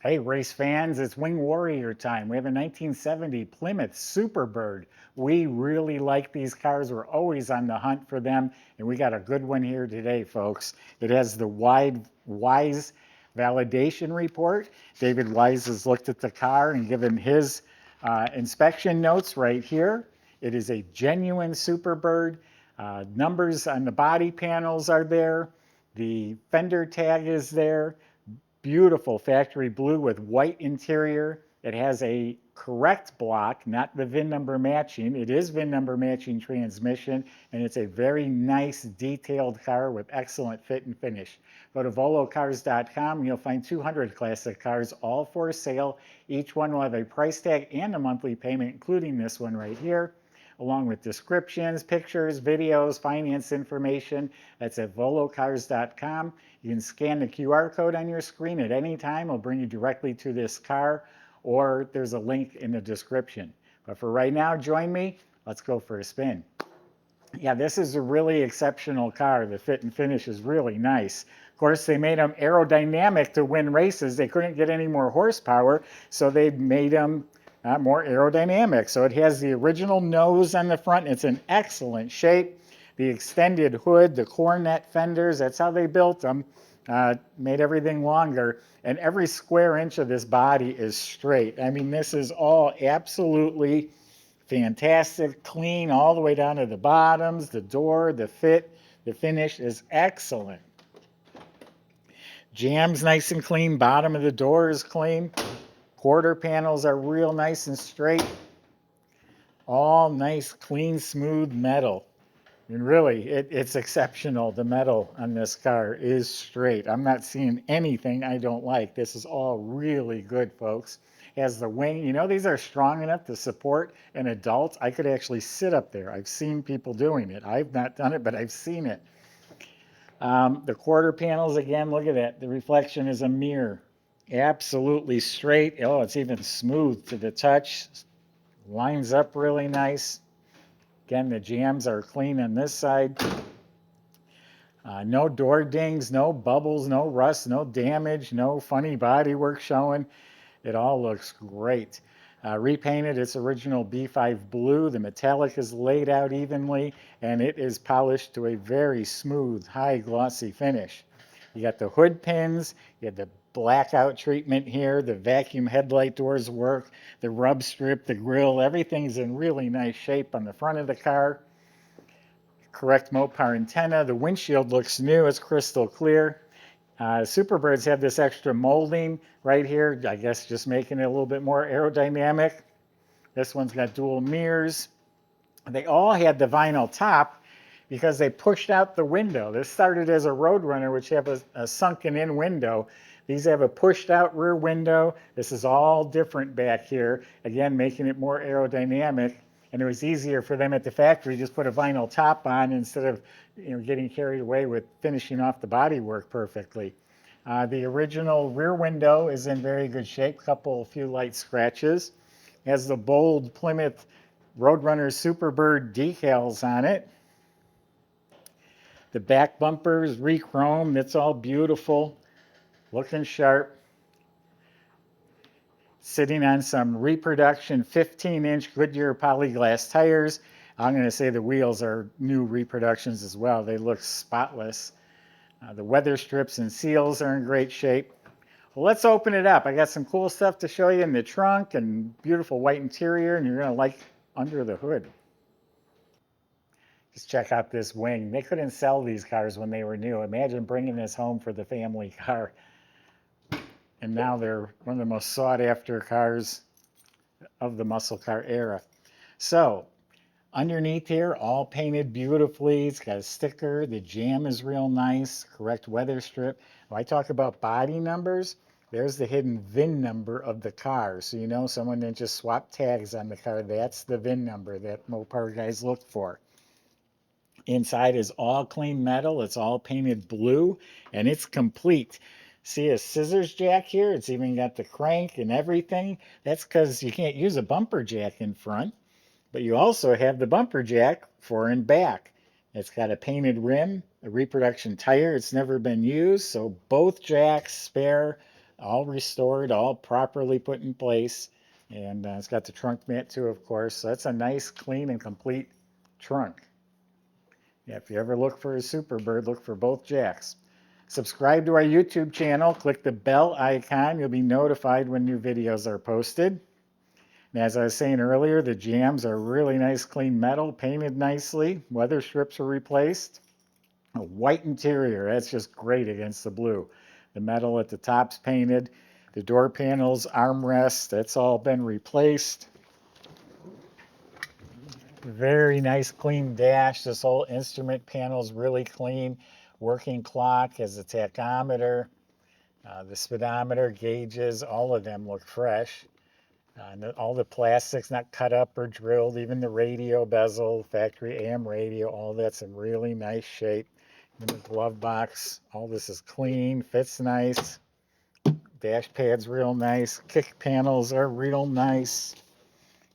Hey, race fans, it's Wing Warrior time. We have a 1970 Plymouth Superbird. We really like these cars. We're always on the hunt for them, and we got a good one here today, folks. It has the Wise validation report. David Wise has looked at the car and given his inspection notes right here. It is a genuine Superbird. Numbers on the body panels are there. The fender tag is there. Beautiful factory blue with white interior. It has a correct block, not the VIN number matching. It is VIN number matching transmission, and it's a very nice detailed car with excellent fit and finish. Go to volocars.com and you'll find 200 classic cars, all for sale. Each one will have a price tag and a monthly payment, including this one right here, along with descriptions, pictures, videos, finance information. That's at volocars.com. You can scan the QR code on your screen at any time. It'll bring you directly to this car, or there's a link in the description. But for right now, join me. Let's go for a spin. Yeah, this is a really exceptional car. The fit and finish is really nice. Of course, they made them aerodynamic to win races. They couldn't get any more horsepower, so they made them more aerodynamic. So it has the original nose on the front. It's in excellent shape. The extended hood, the cornet fenders, that's how they built them. Made everything longer. And every square inch of this body is straight. I mean, this is all absolutely fantastic, clean all the way down to the bottoms, the door, the fit, the finish is excellent. Jam's nice and clean, bottom of the door is clean. Quarter panels are real nice and straight. All nice, clean, smooth metal. And really, it's exceptional. The metal on this car is straight. I'm not seeing anything I don't like. This is all really good, folks. Has the wing, you know, these are strong enough to support an adult. I could actually sit up there. I've seen people doing it. I've not done it, but I've seen it. The quarter panels, again, look at that. The reflection is a mirror. Absolutely straight. Oh, it's even smooth to the touch. Lines up really nice. Again, the jams are clean on this side. No door dings, no bubbles, no rust, no damage, no funny bodywork showing. It all looks great. Repainted its original B5 blue. The metallic is laid out evenly, and it is polished to a very smooth, high glossy finish. You got the hood pins, you have the blackout treatment here, the vacuum headlight doors work, the rub strip, the grille, everything's in really nice shape on the front of the car. Correct Mopar antenna. The windshield looks new, it's crystal clear. Superbirds have this extra molding right here, I guess just making it a little bit more aerodynamic. This one's got dual mirrors. They all had the vinyl top because they pushed out the window. This started as a Roadrunner, which have a sunken in window. These have a pushed out rear window. This is all different back here, again, making it more aerodynamic. And it was easier for them at the factory to just put a vinyl top on instead of getting carried away with finishing off the bodywork perfectly. The original rear window is in very good shape, a few light scratches. It has the bold Plymouth Roadrunner Superbird decals on it. The back bumper is re-chromed. It's all beautiful, looking sharp. Sitting on some reproduction 15-inch Goodyear polyglass tires. I'm going to say the wheels are new reproductions as well. They look spotless. The weather strips and seals are in great shape. Well, let's open it up. I got some cool stuff to show you in the trunk and beautiful white interior, and you're going to like under the hood. Just check out this wing. They couldn't sell these cars when they were new. Imagine bringing this home for the family car. And now they're one of the most sought after cars of the muscle car era. So underneath here, all painted beautifully. It's got a sticker. The jam is real nice. Correct weather strip. When I talk about body numbers, there's the hidden VIN number of the car. So you know someone didn't just swap tags on the car. That's the VIN number that Mopar guys look for. Inside is all clean metal. It's all painted blue, and it's complete. See a scissors jack here? It's even got the crank and everything. That's because you can't use a bumper jack in front, but you also have the bumper jack for and back. It's got a painted rim, a reproduction tire. It's never been used, so both jacks spare, all restored, all properly put in place. And it's got the trunk mat too, of course. So that's a nice, clean, and complete trunk. Yeah, if you ever look for a Superbird, look for both jacks. Subscribe to our YouTube channel. Click the bell icon. You'll be notified when new videos are posted. And as I was saying earlier, the jambs are really nice, clean metal, painted nicely. Weather strips were replaced. A white interior, that's just great against the blue. The metal at the top's painted. The door panels, armrests, that's all been replaced. Very nice, clean dash. This whole instrument panel is really clean. Working clock has a tachometer. The speedometer, gauges, all of them look fresh. All the plastics not cut up or drilled, even the radio bezel, factory AM radio, all that's in really nice shape. In the glove box, all this is clean, fits nice. Dash pad's real nice. Kick panels are real nice.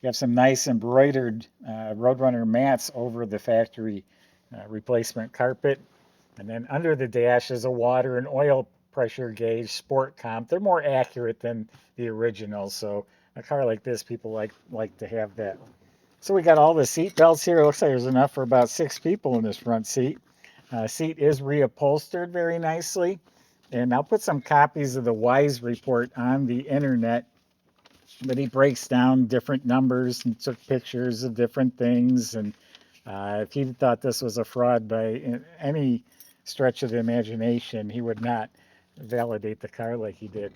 You have some nice embroidered Roadrunner mats over the factory replacement carpet. And then under the dash is a water and oil pressure gauge sport comp. They're more accurate than the original, so a car like this, people like to have that. So we got all the seat belts here. It looks like there's enough for about 6 people in this front seat. Seat is reupholstered very nicely. And I'll put some copies of the Wise report on the internet. But he breaks down different numbers and took pictures of different things. And if he thought this was a fraud by any stretch of the imagination, he would not validate the car like he did.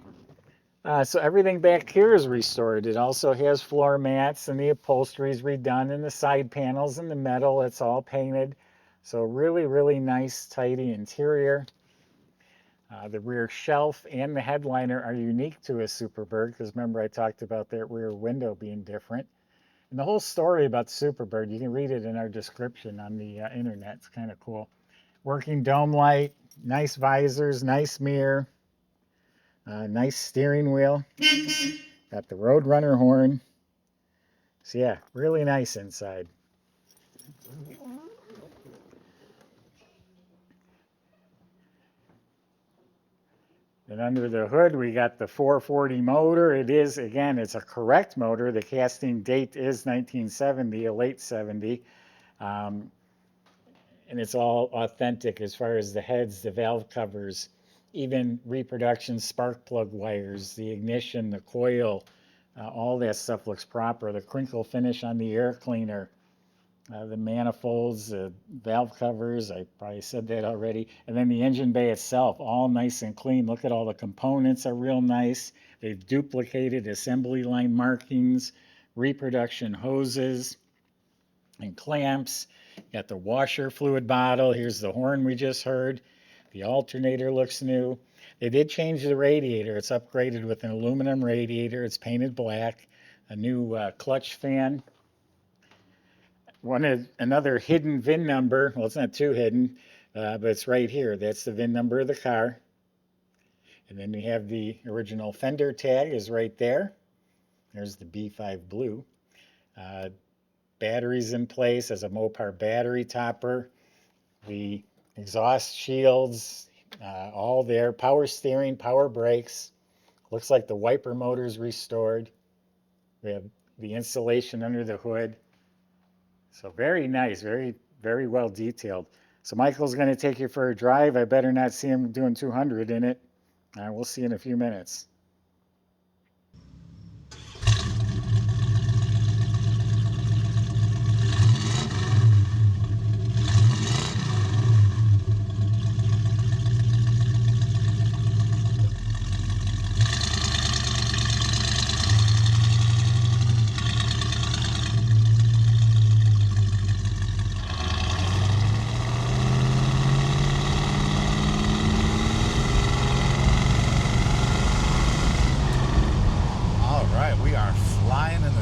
So everything back here is restored. It also has floor mats, and the upholstery is redone, and the side panels and the metal, it's all painted. So really, really nice, tidy interior. The rear shelf and the headliner are unique to a Superbird, because remember I talked about that rear window being different. And the whole story about the Superbird, you can read it in our description on the internet. It's kind of cool. Working dome light, nice visors, nice mirror, nice steering wheel. Got the Roadrunner horn. So yeah, really nice inside. And under the hood, we got the 440 motor. It is, again, it's a correct motor. The casting date is 1970, a late 70. And it's all authentic as far as the heads, the valve covers, even reproduction spark plug wires, the ignition, the coil, all that stuff looks proper. The crinkle finish on the air cleaner, the manifolds, the valve covers, I probably said that already. And then the engine bay itself, all nice and clean. Look at all the components are real nice. They've duplicated assembly line markings, reproduction hoses and clamps. Got the washer fluid bottle. Here's the horn we just heard. The alternator looks new. They did change the radiator. It's upgraded with an aluminum radiator. It's painted black. A new clutch fan. Another hidden VIN number. Well, it's not too hidden, but it's right here. That's the VIN number of the car. And then we have the original fender tag is right there. There's the B5 blue. Batteries in place as a Mopar battery topper. The exhaust shields, all there. Power steering, power brakes. Looks like the wiper motor's restored. We have the insulation under the hood. So very nice, very, very well detailed. So Michael's going to take you for a drive. I better not see him doing 200 in it. We'll see in a few minutes.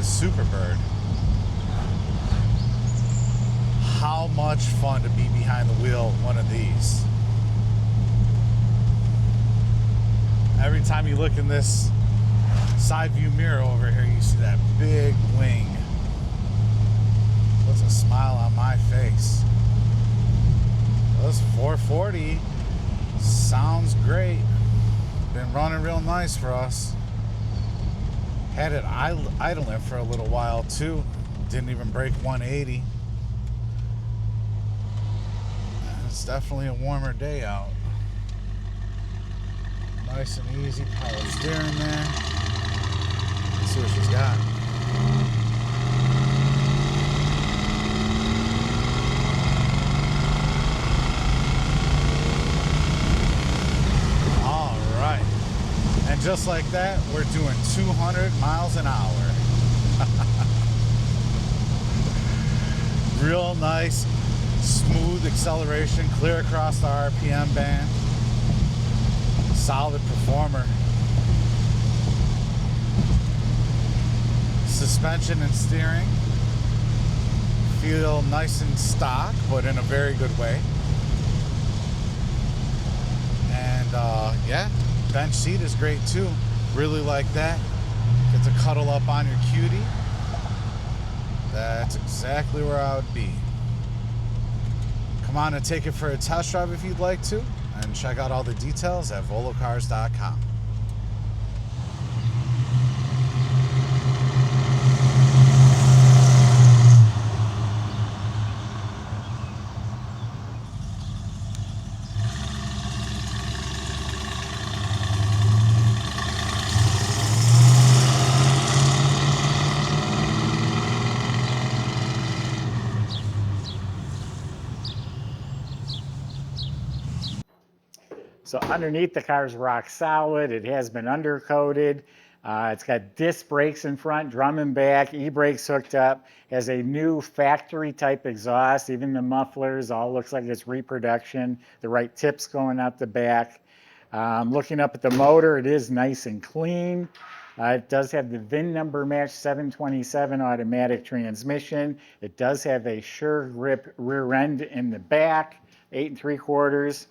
Superbird. How much fun to be behind the wheel of one of these. Every time you look in this side view mirror over here, you see that big wing. Puts a smile on my face. This 440 sounds great. been running real nice for us. Had it idling for a little while too. Didn't even break 180. It's definitely a warmer day out. Nice and easy, power steering there. Let's see what she's got. All right. And just like that, we're doing 200 miles an hour. Real nice, smooth acceleration, clear across the RPM band. Solid performer. Suspension and steering feel nice and stock, but in a very good way. And yeah, bench seat is great too. Really like that. Get to cuddle up on your cutie. That's exactly where I would be. Come on and take it for a test drive if you'd like to, and check out all the details at volocars.com. So underneath, the car's rock solid. It has been undercoated. It's got disc brakes in front, drum and back, e-brakes hooked up. Has a new factory type exhaust. Even the mufflers all looks like it's reproduction. The right tips going out the back. Looking up at the motor, it is nice and clean. It does have the VIN number match 727 automatic transmission. It does have a sure grip rear end in the back, 8 3/4.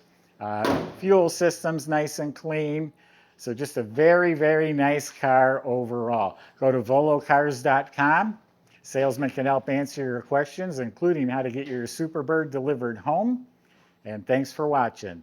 Fuel system's nice and clean. So just a very, very nice car overall. Go to volocars.com. Salesman can help answer your questions, including how to get your Superbird delivered home. And thanks for watching.